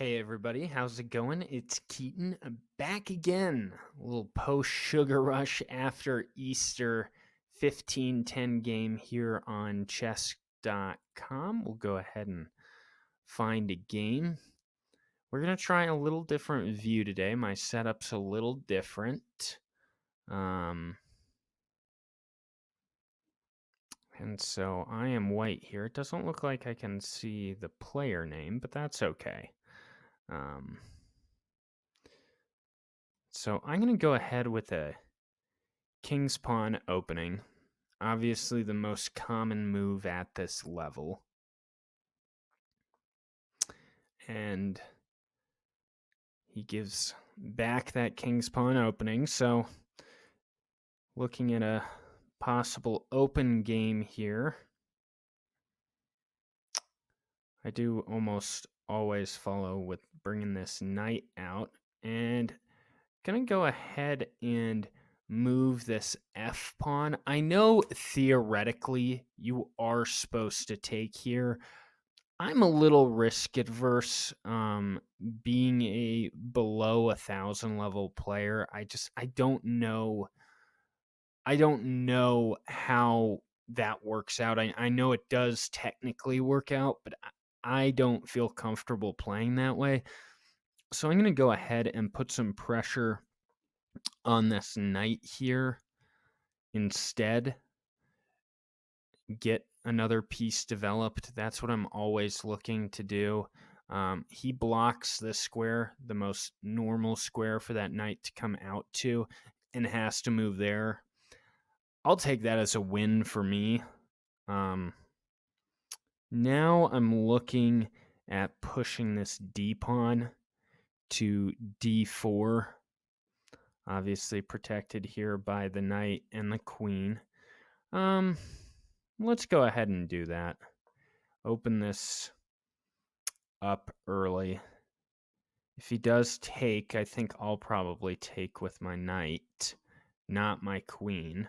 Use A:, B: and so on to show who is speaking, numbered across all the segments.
A: Hey everybody, how's it going? It's Keaton back again. A little post sugar rush after Easter 15-10 game here on chess.com. We'll go ahead and find a game. We're going to try a little different view today. My setup's a little different. And so I am white here. It doesn't look like I can see the player name, but that's okay. So I'm going to go ahead with a King's Pawn opening. Obviously the most common move at this level. And he gives back that King's Pawn opening. So looking at a possible open game here. I do almost always follow with bringing this knight out. And going to go ahead and move this F pawn. I know theoretically you are supposed to take here. I'm a little risk adverse. Being a below 1,000 level player, I don't know. I don't know how that works out. I know it does technically work out, but I don't feel comfortable playing that way. So I'm going to go ahead and put some pressure on this knight here instead. Get another piece developed. That's what I'm always looking to do. He blocks this square, the most normal square for that knight to come out to, and has to move there. I'll take that as a win for me. Now I'm looking at pushing this d pawn to d4. Obviously protected here by the knight and the queen. Let's go ahead and do that. Open this up early. If he does take, I think I'll probably take with my knight, not my queen.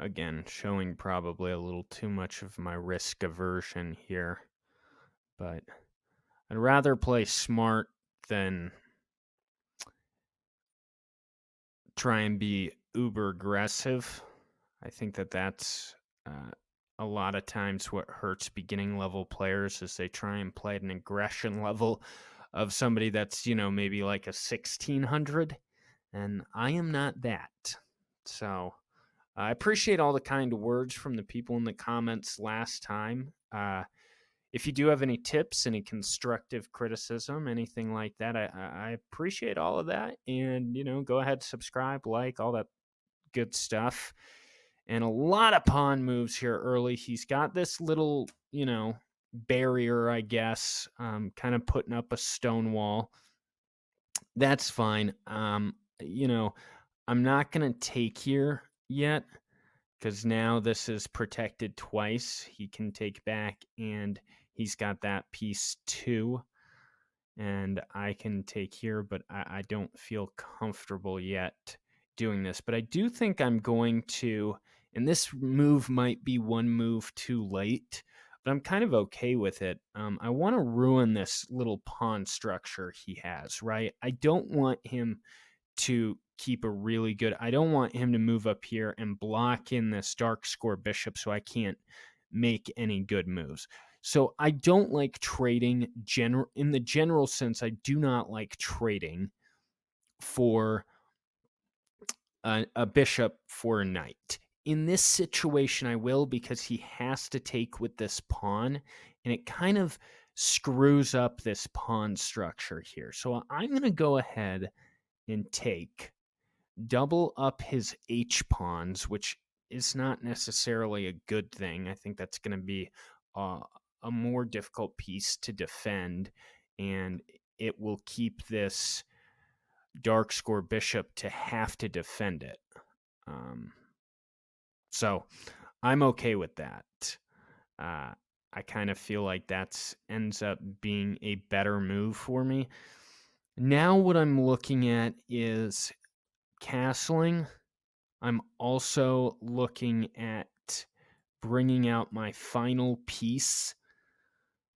A: Again, showing probably a little too much of my risk aversion here. But I'd rather play smart than try and be uber aggressive. I think that's a lot of times what hurts beginning level players is they try and play at an aggression level of somebody that's, maybe like a 1600, and I am not that. So I appreciate all the kind words from the people in the comments last time. If you do have any tips, any constructive criticism, anything like that, I appreciate all of that. And, go ahead, subscribe, like, all that good stuff. And a lot of pawn moves here early. He's got this little, barrier, I guess, kind of putting up a stone wall. That's fine. I'm not going to take here yet because now this is protected twice. He can take back, and he's got that piece too. And I can take here, but I don't feel comfortable yet doing this. But I do think I'm going to, and this move might be one move too late, but I'm kind of okay with it. I want to ruin this little pawn structure he has, right? I don't want him to keep a really good, I don't want him to move up here and block in this dark score bishop so I can't make any good moves. So I don't like trading in the general sense. I do not like trading for a bishop for a knight. In this situation, I will, because he has to take with this pawn, and it kind of screws up this pawn structure here. So I'm going to go ahead and take, double up his H pawns, which is not necessarily a good thing. I think that's going to be a more difficult piece to defend, and it will keep this dark score bishop to have to defend it. So I'm okay with that. I kind of feel like that ends up being a better move for me. Now what I'm looking at is castling. I'm also looking at bringing out my final piece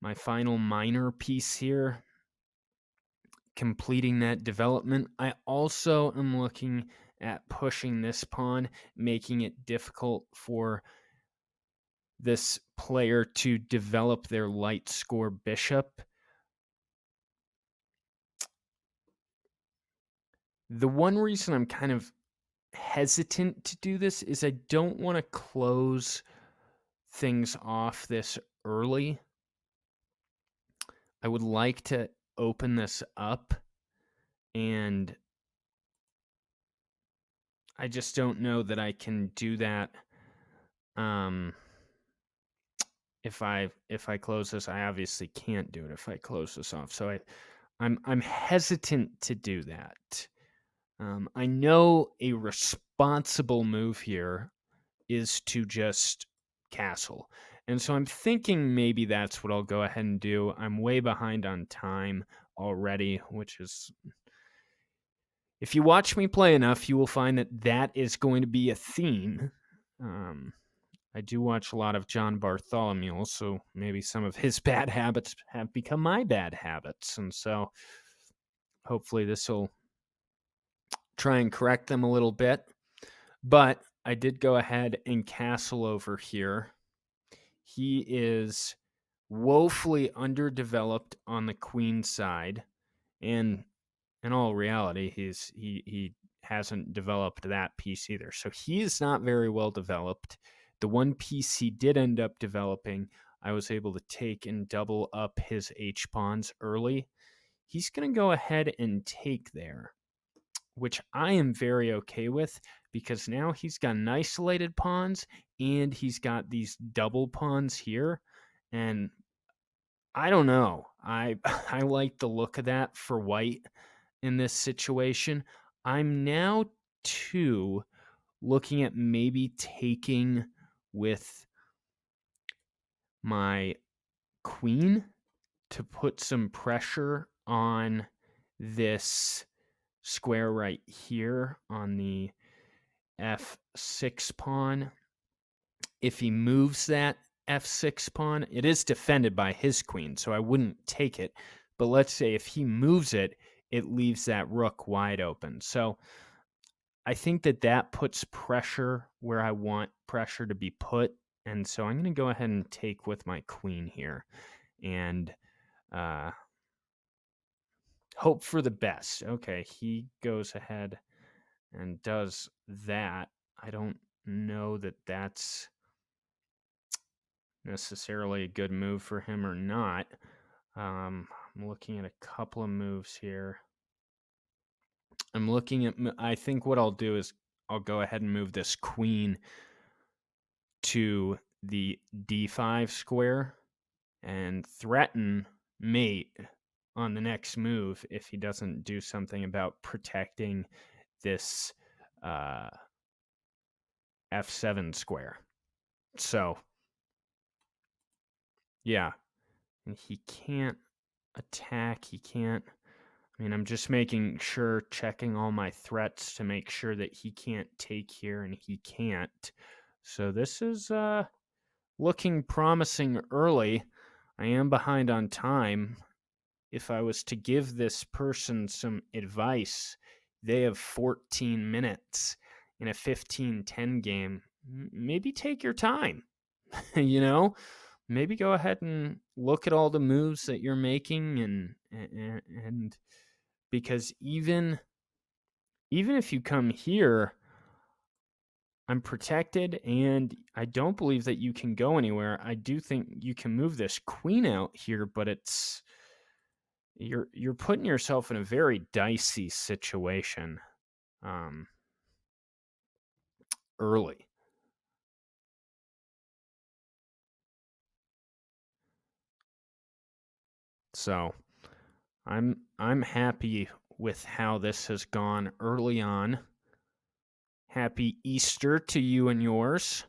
A: my final minor piece here, completing that development. I also am looking at pushing this pawn, making it difficult for this player to develop their light score bishop. The one reason I'm kind of hesitant to do this is I don't want to close things off this early. I would like to open this up, and I just don't know that I can do that. If I close this, I obviously can't do it if I close this off. So I'm hesitant to do that. I know a responsible move here is to just castle. And so I'm thinking maybe that's what I'll go ahead and do. I'm way behind on time already, which is, if you watch me play enough, you will find that that is going to be a theme. I do watch a lot of John Bartholomew, so maybe some of his bad habits have become my bad habits. And so hopefully this will try and correct them a little bit. But I did go ahead and castle over here. He is woefully underdeveloped on the queen side, and in all reality, he hasn't developed that piece either. So he is not very well developed. The one piece he did end up developing, I was able to take and double up his H pawns early. He's going to go ahead and take there, which I am very okay with, because now he's got an isolated pawns and he's got these double pawns here. And I don't know. I like the look of that for white in this situation. I'm now too looking at maybe taking with my queen to put some pressure on this square right here on the f6 pawn. If he moves that f6 pawn, it is defended by his queen, so I wouldn't take it. But let's say if he moves it, it leaves that rook wide open. So I think that that puts pressure where I want pressure to be put. And so I'm going to go ahead and take with my queen here and hope for the best. Okay, he goes ahead and does that. I don't know that that's necessarily a good move for him or not. I'm looking at a couple of moves here. I think what I'll do is I'll go ahead and move this queen to the d5 square and threaten mate on the next move if he doesn't do something about protecting this f7 square. So, yeah. And he can't attack. He can't. I mean, I'm just making sure, checking all my threats to make sure that he can't take here, and he can't. So this is looking promising early. I am behind on time. If I was to give this person some advice, they have 14 minutes in a 15-10 game. Maybe take your time, you know? Maybe go ahead and look at all the moves that you're making, and because even if you come here, I'm protected, and I don't believe that you can go anywhere. I do think you can move this queen out here, but you're putting yourself in a very dicey situation early. So I'm happy with how this has gone early on. Happy Easter to you and yours.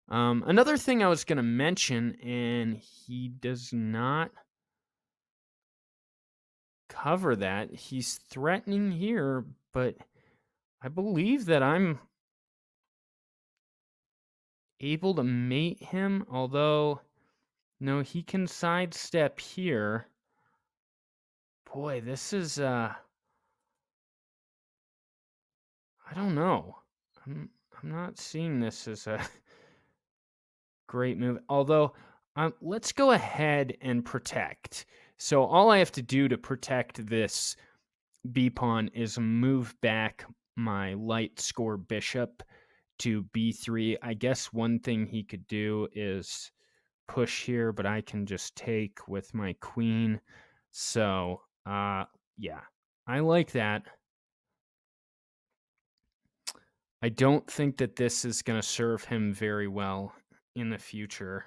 A: Another thing I was going to mention, and he does not cover that. He's threatening here, but I believe that I'm able to mate him, although No, he can sidestep here. Boy, this is I don't know. I'm not seeing this as a great move. Although, let's go ahead and protect. So all I have to do to protect this B pawn is move back my light score bishop to B3. I guess one thing he could do is push here, but I can just take with my queen. So, yeah, I like that. I don't think that this is going to serve him very well in the future.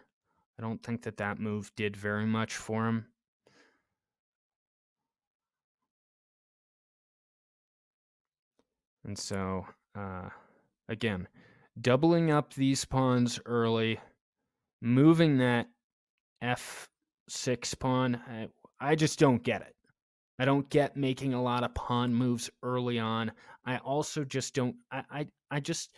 A: I don't think that that move did very much for him. And so, again, doubling up these pawns early, moving that f6 pawn, I just don't get it. I don't get making a lot of pawn moves early on. I also just don't. I just,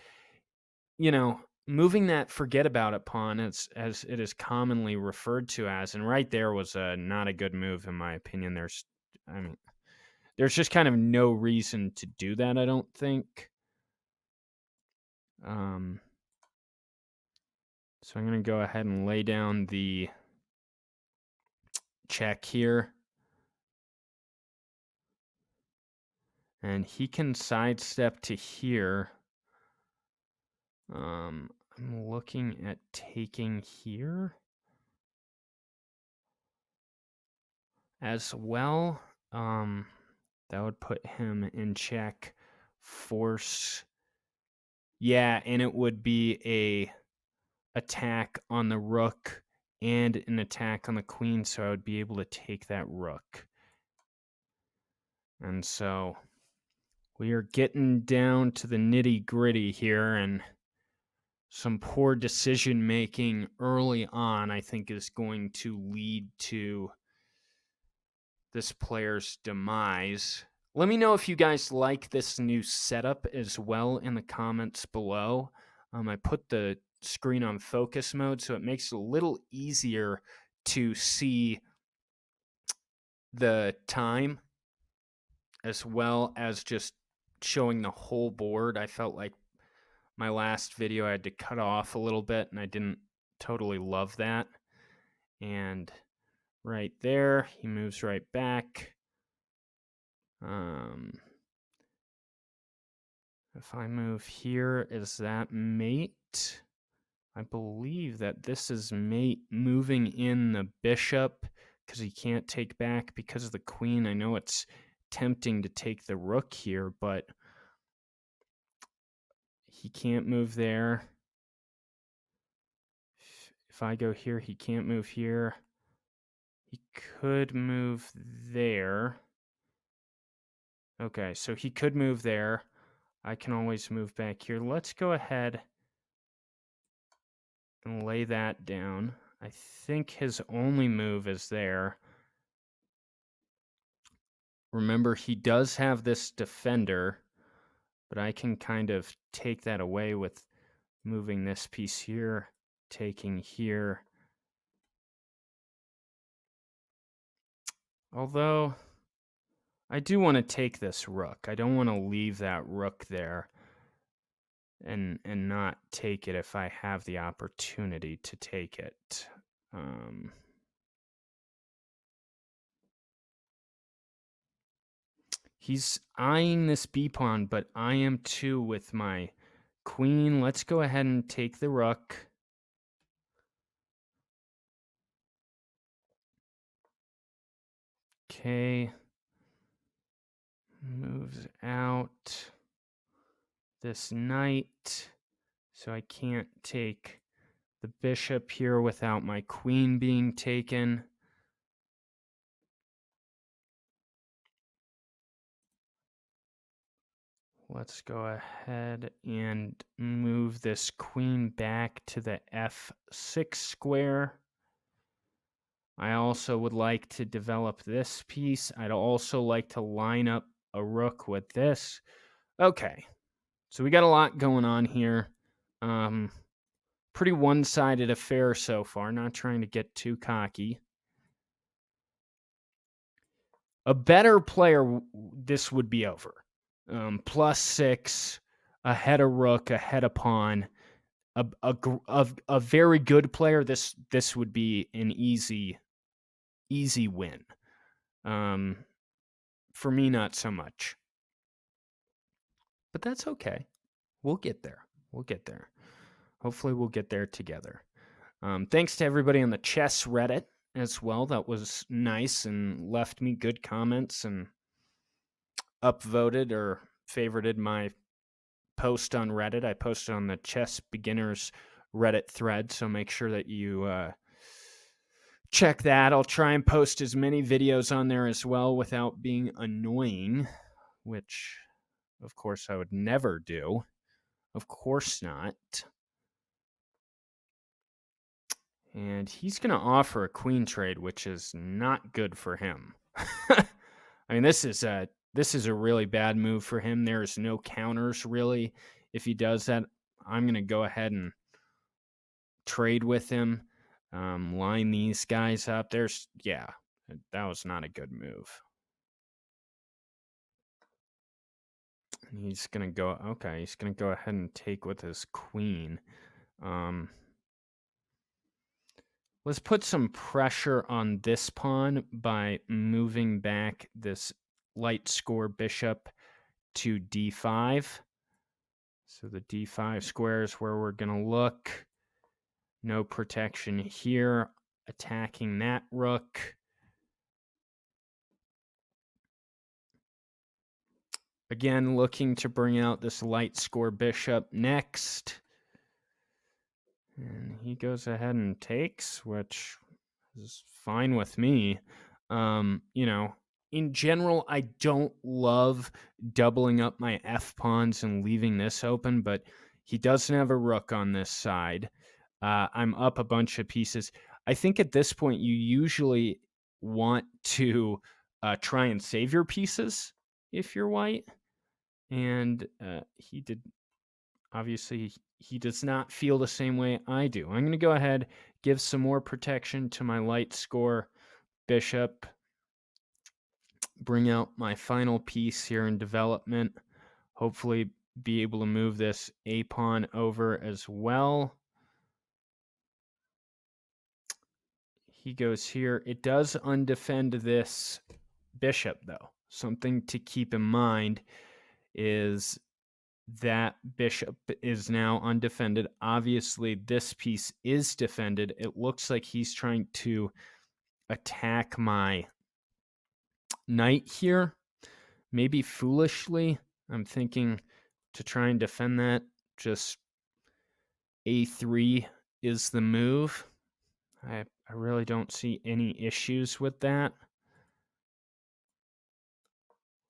A: moving that forget about it pawn, as it is commonly referred to as, and right there was not a good move in my opinion. I mean, there's just kind of no reason to do that. I don't think. So I'm going to go ahead and lay down the check here. And he can sidestep to here. I'm looking at taking here as well. That would put him in check. Force. Yeah, and it would be a attack on the rook and an attack on the queen, so I would be able to take that rook. And so we are getting down to the nitty-gritty here, and some poor decision making early on, I think, is going to lead to this player's demise. Let me know if you guys like this new setup as well in the comments below. I put the screen on focus mode, so it makes it a little easier to see the time as well as just showing the whole board. I felt like my last video I had to cut off a little bit, and I didn't totally love that. And right there, he moves right back. If I move here, is that mate? I believe that this is mate moving in the bishop because he can't take back because of the queen. I know it's tempting to take the rook here, but he can't move there. If I go here, he can't move here. He could move there. Okay, so he could move there. I can always move back here. Let's go ahead and lay that down. I think his only move is there. Remember, he does have this defender, but I can kind of take that away with moving this piece here, taking here. Although, I do want to take this rook. I don't want to leave that rook there and not take it if I have the opportunity to take it. He's eyeing this b pawn, but I am too with my queen. Let's go ahead and take the rook. Okay. Moves out this knight, so I can't take the bishop here without my queen being taken. Let's go ahead and move this queen back to the f6 square. I also would like to develop this piece. I'd also like to line up a rook with this. Okay, so we got a lot going on here. pretty one-sided affair so far, not trying to get too cocky. A better player, this would be over. +6, ahead of rook, ahead of pawn. A very good player, this would be an easy win. For me, not so much. But that's okay. We'll get there. We'll get there. Hopefully we'll get there together. Thanks to everybody on the chess Reddit as well. That was nice and left me good comments and upvoted or favorited my post on Reddit. I posted on the Chess Beginners Reddit thread, so make sure that you check that. I'll try and post as many videos on there as well without being annoying, which, of course, I would never do. Of course not. And he's going to offer a queen trade, which is not good for him. I mean, this is a really bad move for him. There's no counters, really. If he does that, I'm going to go ahead and trade with him, line these guys up. That was not a good move. He's going to go, okay, he's going to go ahead and take with his queen. Let's put some pressure on this pawn by moving back this light score bishop to d5. So the d5 square is where we're going to look. No protection here. Attacking that rook. Again, looking to bring out this light score bishop next. And he goes ahead and takes, which is fine with me. In general, I don't love doubling up my F pawns and leaving this open, but he doesn't have a rook on this side. I'm up a bunch of pieces. I think at this point, you usually want to try and save your pieces if you're white. And he did. Obviously, he does not feel the same way I do. I'm going to go ahead, give some more protection to my light score bishop, bring out my final piece here in development, hopefully be able to move this a pawn over as well. He goes here. It does undefend this bishop, though. Something to keep in mind is that bishop is now undefended. Obviously, this piece is defended. It looks like he's trying to attack my knight here. Maybe foolishly. I'm thinking to try and defend that, just a3 is the move. I really don't see any issues with that.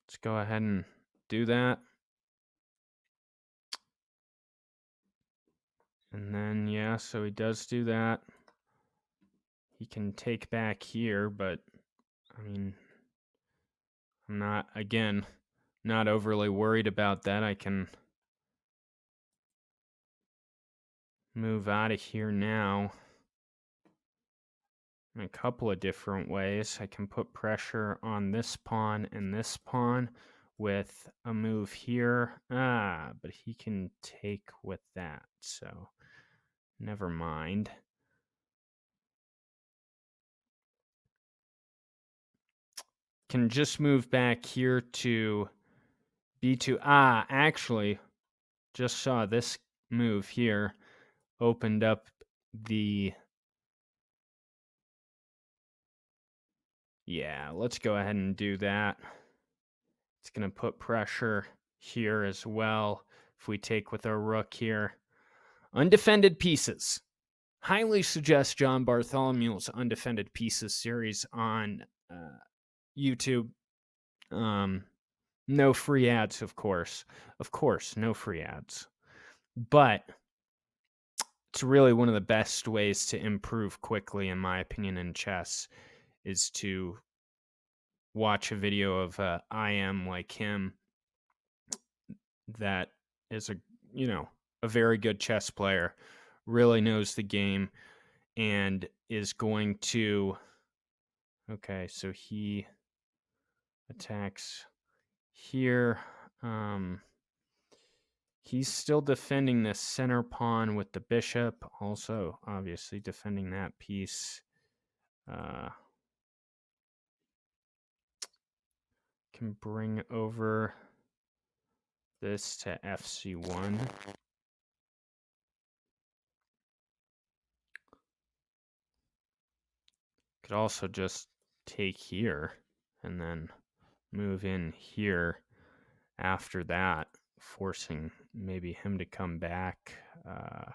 A: Let's go ahead and do that. And then, yeah, so he does do that. He can take back here, but, I mean, I'm not overly worried about that. I can move out of here now in a couple of different ways. I can put pressure on this pawn and this pawn with a move here. But he can take with that, so never mind. Can just move back here to b2. Actually, just saw this move here opened up the... Yeah, let's go ahead and do that. It's going to put pressure here as well if we take with our rook here. Undefended pieces. Highly suggest John Bartholomew's Undefended Pieces series on YouTube. No free ads, of course. Of course, no free ads. But it's really one of the best ways to improve quickly, in my opinion, in chess, is to watch a video of I am like him that is a very good chess player, really knows the game and is going to... Okay, so he attacks here. He's still defending the center pawn with the bishop. Also, obviously, defending that piece. Can bring over this to fc1. Could also just take here and then move in here after that, forcing maybe him to come back. But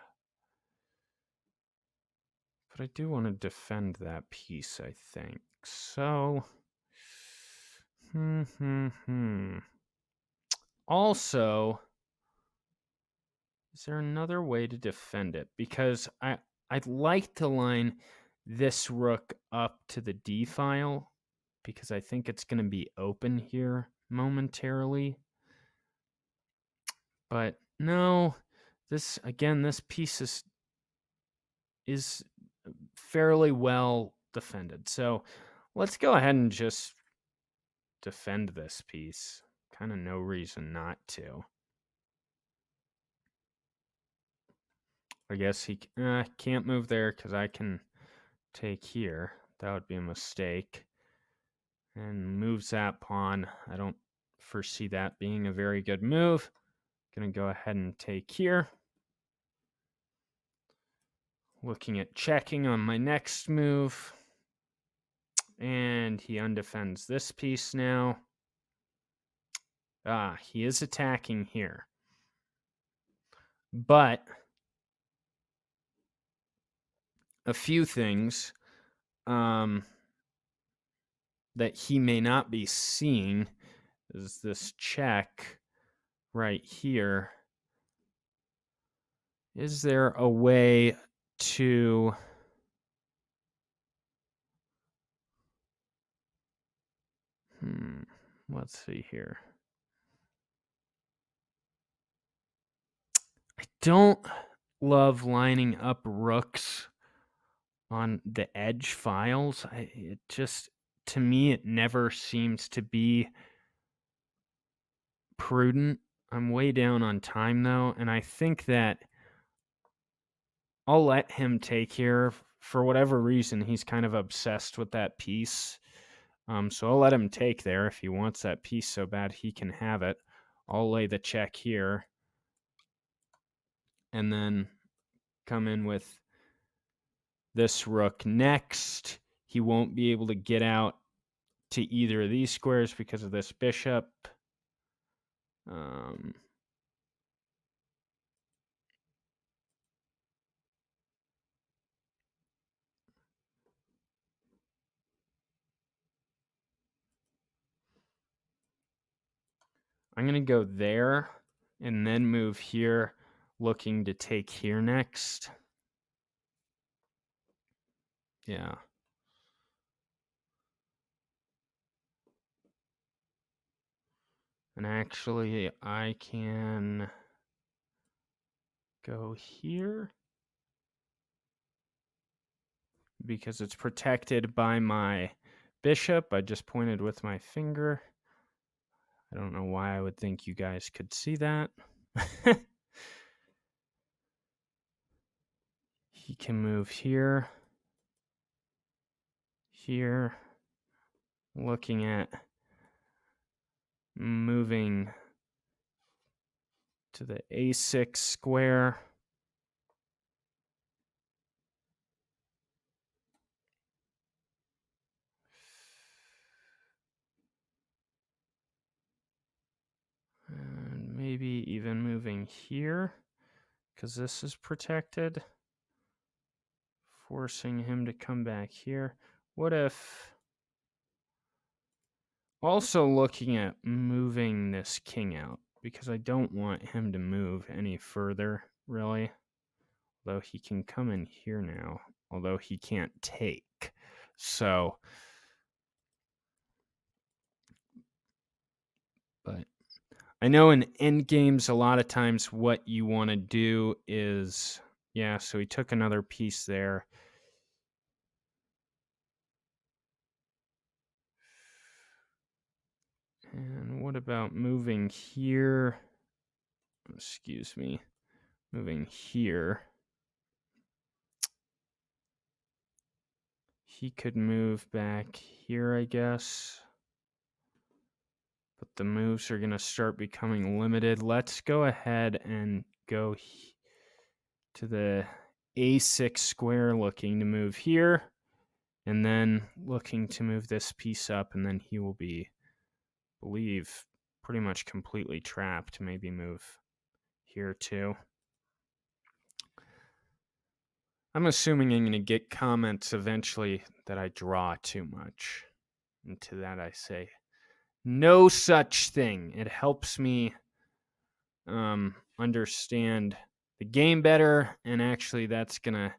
A: I do want to defend that piece, I think. So, Also, is there another way to defend it? Because I'd like to line this rook up to the d file, because I think it's going to be open here momentarily. But no, this piece is fairly well defended. So let's go ahead and just defend this piece. Kind of no reason not to. I guess he can't move there because I can take here. That would be a mistake. And moves that pawn. I don't foresee that being a very good move. Gonna go ahead and take here. Looking at checking on my next move. And he undefends this piece now. He is attacking here. But a few things that he may not be seeing is this check right here. Is there a way to... let's see here. I don't love lining up rooks on the edge files. It just, to me, it never seems to be prudent. I'm way down on time, though, and I think that I'll let him take here. For whatever reason, he's kind of obsessed with that piece. So I'll let him take there. If he wants that piece so bad, he can have it. I'll lay the check here. And then come in with this rook next. He won't be able to get out to either of these squares because of this bishop. I'm going to go there and then move here, looking to take here next. Yeah. And actually, I can go here because it's protected by my bishop. I just pointed with my finger. I don't know why I would think you guys could see that. He can move here, here, looking at moving to the a6 square. And maybe even moving here, because this is protected. Forcing him to come back here. What if... Also looking at moving this king out, because I don't want him to move any further, really. Although he can come in here now, although he can't take. So... But I know in endgames, a lot of times what you want to do is Yeah, so he took another piece there. And what about moving here? Excuse me. Moving here. He could move back here, I guess. But the moves are going to start becoming limited. Let's go ahead and go to the A6 square, looking to move here. And then looking to move this piece up. And then he will be, I believe, pretty much completely trapped. Maybe move here too. I'm assuming I'm going to get comments eventually that I draw too much. And to that I say, no such thing. It helps me understand the game better, and actually that's going to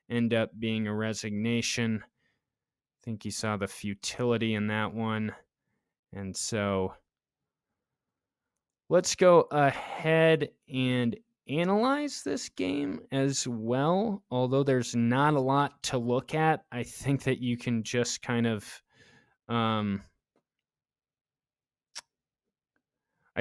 A: end up being a resignation. I think he saw the futility in that one. And so let's go ahead and analyze this game as well. Although there's not a lot to look at, I think that you can just kind of I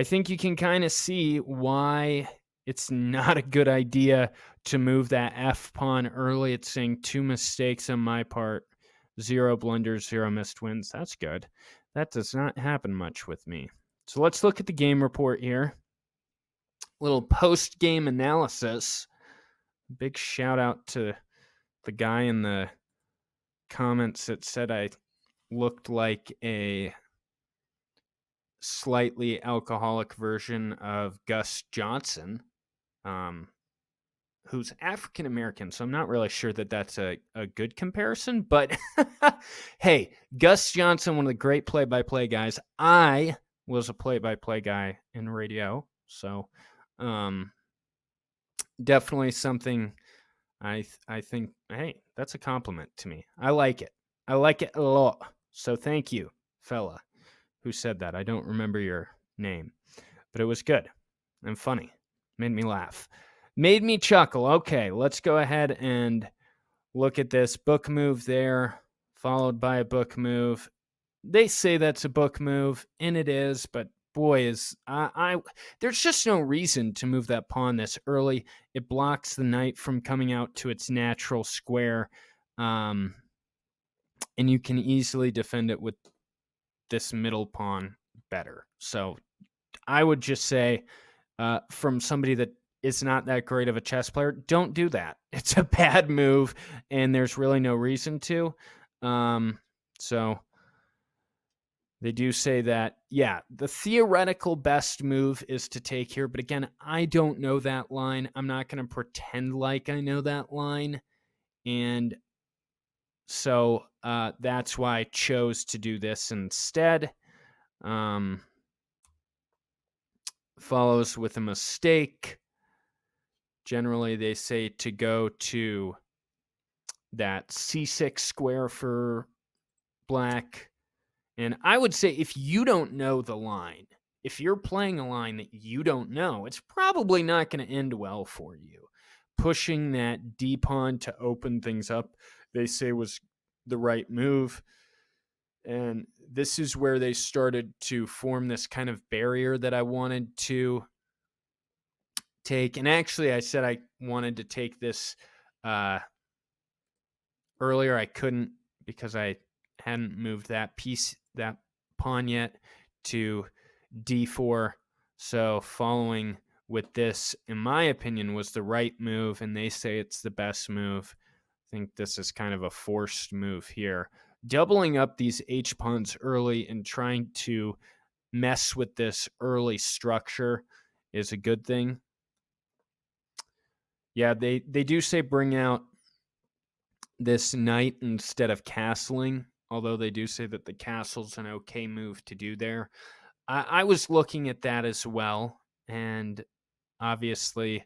A: think you can kind of see why it's not a good idea to move that F pawn early. It's saying 2 mistakes on my part, 0 blunders, 0 missed wins. That's good. That does not happen much with me. So let's look at the game report here. Little post-game analysis. Big shout out to the guy in the comments that said I looked like a slightly alcoholic version of Gus Johnson, who's African American. So I'm not really sure that that's a good comparison. But hey, Gus Johnson, one of the great play-by-play guys. I was a play-by-play guy in radio. So definitely something I think, hey, that's a compliment to me. I like it. I like it a lot. So thank you, fella, who said that. I don't remember your name, but it was good and funny. Made me laugh. Made me chuckle. Okay, let's go ahead and look at this book move there, followed by a book move. They say that's a book move, and it is, but boy, there's just no reason to move that pawn this early. It blocks the knight from coming out to its natural square, and you can easily defend it with this middle pawn better. So I would just say, from somebody that is not that great of a chess player, don't do that. It's a bad move, and there's really no reason to. So they do say that, yeah, the theoretical best move is to take here. But again, I don't know that line. I'm not going to pretend like I know that line. And so that's why I chose to do this instead. Follows with a mistake. Generally, they say to go to that C6 square for black. And I would say if you don't know the line, if you're playing a line that you don't know, it's probably not going to end well for you. Pushing that D pawn to open things up, they say, was the right move. And this is where they started to form this kind of barrier that I wanted to take. And actually, I said I wanted to take this earlier. I couldn't because I hadn't moved that piece, that pawn yet, to d4. So following with this, in my opinion, was the right move, and they say it's the best move. I think this is kind of a forced move here. Doubling up these H pawns early and trying to mess with this early structure is a good thing. Yeah, they do say bring out this knight instead of castling, although they do say that the castle's an okay move to do there. I was looking at that as well, and obviously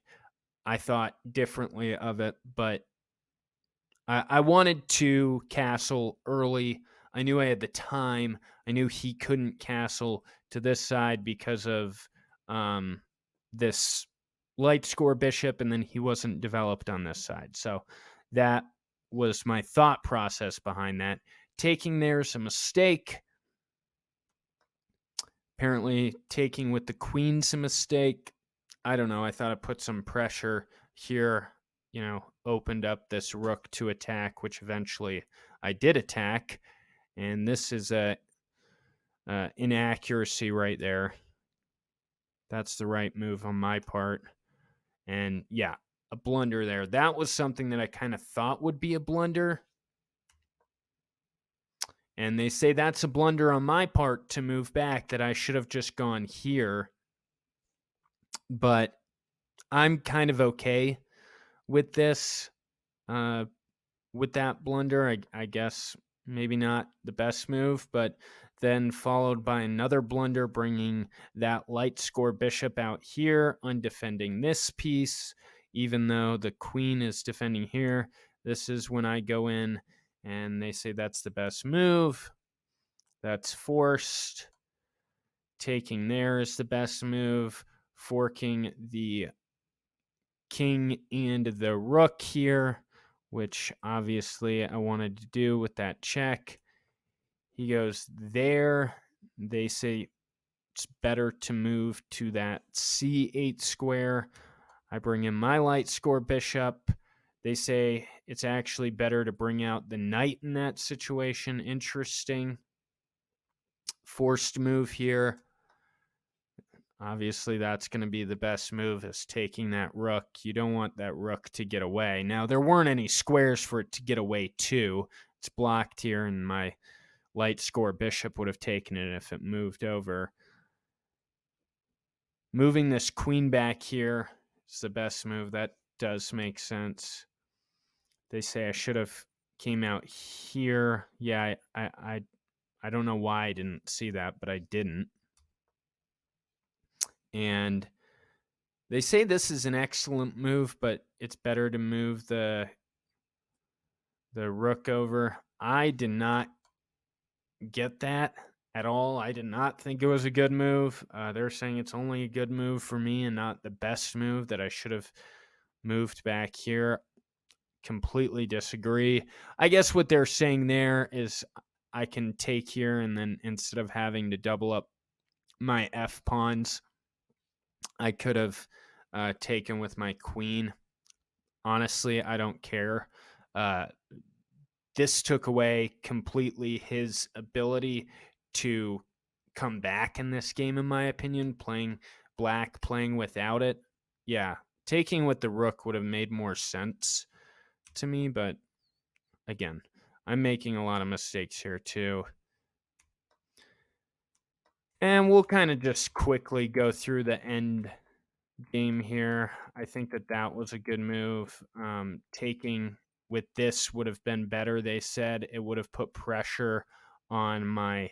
A: I thought differently of it, but I wanted to castle early. I knew I had the time. I knew he couldn't castle to this side because of this light score bishop, and then he wasn't developed on this side. So that was my thought process behind that. Taking there's a mistake. Apparently, taking with the queen's a mistake. I don't know. I thought it put some pressure here, opened up this rook to attack, which eventually I did attack. And this is a inaccuracy right there. That's the right move on my part. And yeah, a blunder there. That was something that I kind of thought would be a blunder. And they say that's a blunder on my part to move back, that I should have just gone here. But I'm kind of okay with this, with that blunder. I guess maybe not the best move, but then followed by another blunder, bringing that light score bishop out here, undefending this piece, even though the queen is defending here. This is when I go in, and they say that's the best move. That's forced. Taking there is the best move. Forking the king and the rook here, which obviously I wanted to do with that check. He goes there. They say it's better to move to that c8 square. I bring in my light score bishop. They say it's actually better to bring out the knight in that situation. Interesting. Forced move here. Obviously, that's going to be the best move, is taking that rook. You don't want that rook to get away. Now, there weren't any squares for it to get away to. It's blocked here, and my light score bishop would have taken it if it moved over. Moving this queen back here is the best move. That does make sense. They say I should have came out here. Yeah, I don't know why I didn't see that, but I didn't. And they say this is an excellent move, but it's better to move the rook over. I did not get that at all. I did not think it was a good move. They're saying it's only a good move for me and not the best move, that I should have moved back here. Completely disagree. I guess what they're saying there is I can take here, and then instead of having to double up my f pawns, I could have taken with my queen. Honestly, I don't care. This took away completely his ability to come back in this game, in my opinion. Playing black, playing without it. Yeah, taking with the rook would have made more sense to me, but again, I'm making a lot of mistakes here too. And we'll kind of just quickly go through the end game here. I think that was a good move. Taking with this would have been better. They said it would have put pressure on my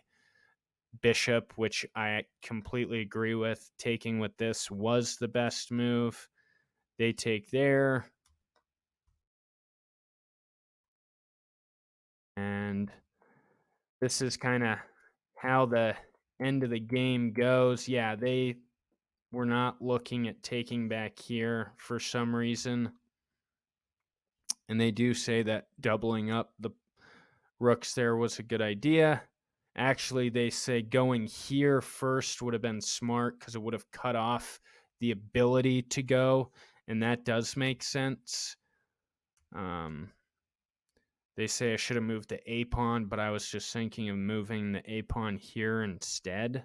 A: bishop, which I completely agree with. Taking with this was the best move. They take there. And this is kind of how the end of the game goes. Yeah, they were not looking at taking back here for some reason. And they do say that doubling up the rooks there was a good idea. Actually, they say going here first would have been smart, because it would have cut off the ability to go, and that does make sense. They say I should have moved the a pawn, but I was just thinking of moving the a pawn here instead.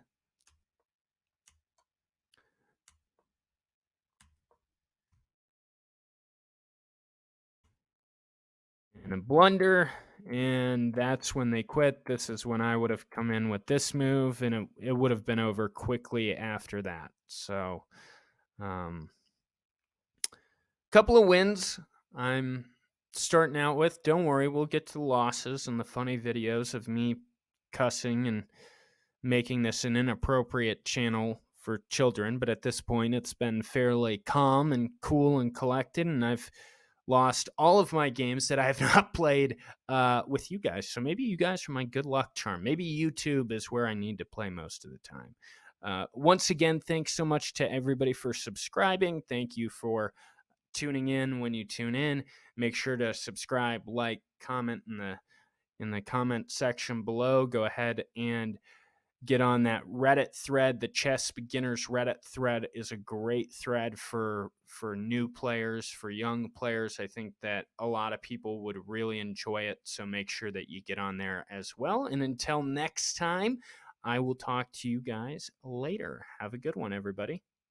A: And a blunder, and that's when they quit. This is when I would have come in with this move, and it would have been over quickly after that. So, couple of wins I'm starting out with. Don't worry, we'll get to the losses and the funny videos of me cussing and making this an inappropriate channel for children. But at this point, it's been fairly calm and cool and collected, and I've lost all of my games that I have not played with you guys. So maybe you guys are my good luck charm. Maybe YouTube is where I need to play most of the time. Once again, thanks so much to everybody for subscribing. Thank you for tuning in when you tune in. Make sure to subscribe, like, comment in the comment section below. Go ahead and get on that Reddit thread. The Chess Beginners Reddit thread is a great thread for new players, for young players. I think that a lot of people would really enjoy it, so make sure that you get on there as well. And until next time, I will talk to you guys later. Have a good one, everybody.